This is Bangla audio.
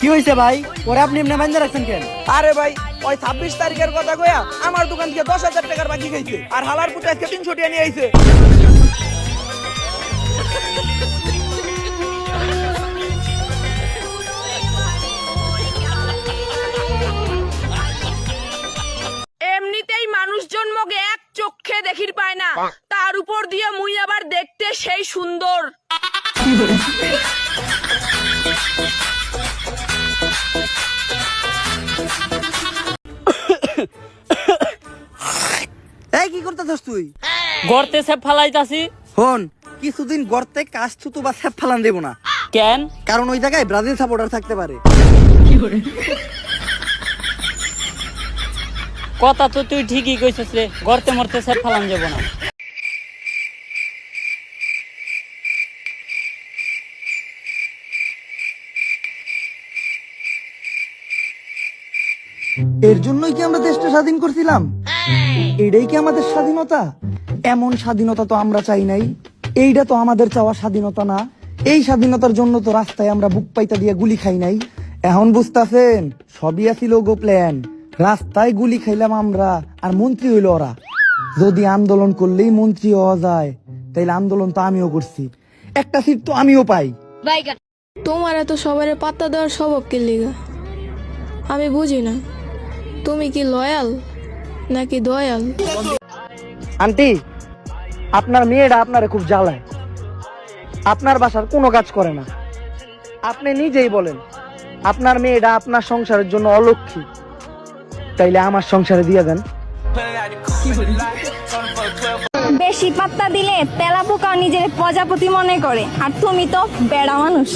কি হয়েছে ভাই? ওরে আপনি এমনি বাইন্ধে রাখছেন কেন? আরে ভাই ওই 26 তারিখের কথা কইয়া আমার দোকান থেকে 10,000 টাকার বাকি খাইছে আর হালার পুতে আজকে 300 টাকা নিয়ে আইছে। এমনিতেই মানুষ জন্মকে এক চোখে দেখির পায় না, তার উপর দিয়ে মুই আবার দেখতে সেই সুন্দর। এই কি করতেছস তুই? গর্তে সে ফালাইতাছি। হন, কিছুদিন গর্তে কাজ থুতু বা স্যাপ ফালান দেব না, কেন? কারণ ওই জায়গায় ব্রাজিল সাপোর্টার থাকতে পারে। কথা তো তুই ঠিকই কইছিস রে, গর্তে মরতে সে ফালান যাব না। এর জন্যই কি আমরা দেশটা স্বাধীন করছিলাম? এটাই কি আমাদের স্বাধীনতা? এমন স্বাধীনতা তো আমরা চাই নাই। এইটা তো আমাদের চাওয়া স্বাধীনতা না। এই স্বাধীনতার জন্য তো রাস্তায় আমরা বুক পাইতা দিয়ে গুলি খাই নাই। এখন বুঝতাছেন, সবই আছিল গো প্ল্যান। রাস্তায় গুলি খাইলাম আমরা, আর মন্ত্রী হইল ওরা। যদি আন্দোলন করলেই মন্ত্রী হওয়া যায়, তাইলে আন্দোলন তো আমিও করছি, একটা সিট তো আমিও পাই। তোমার এত সবার পাত্তা দেওয়ার স্বভাব কি লিগা আমি বুঝি না। তুমি কি লয়াল নাকি দয়াল? আন্টি, আপনার মেয়েটা আপনারে খুব জ্বালায়। আপনার বাসার কোনো কাজ করে না। আপনি নিজেই বলেন, আপনার মেয়েটা আপনার সংসারের জন্য অলক্ষী। তাইলে আমার সংসারে দিয়ে দেন। বেশি পাত্তা দিলে তেলাপোকা নিজের প্রজাপতি মনে করে, আর তুমি তো বেড়া মানুষ।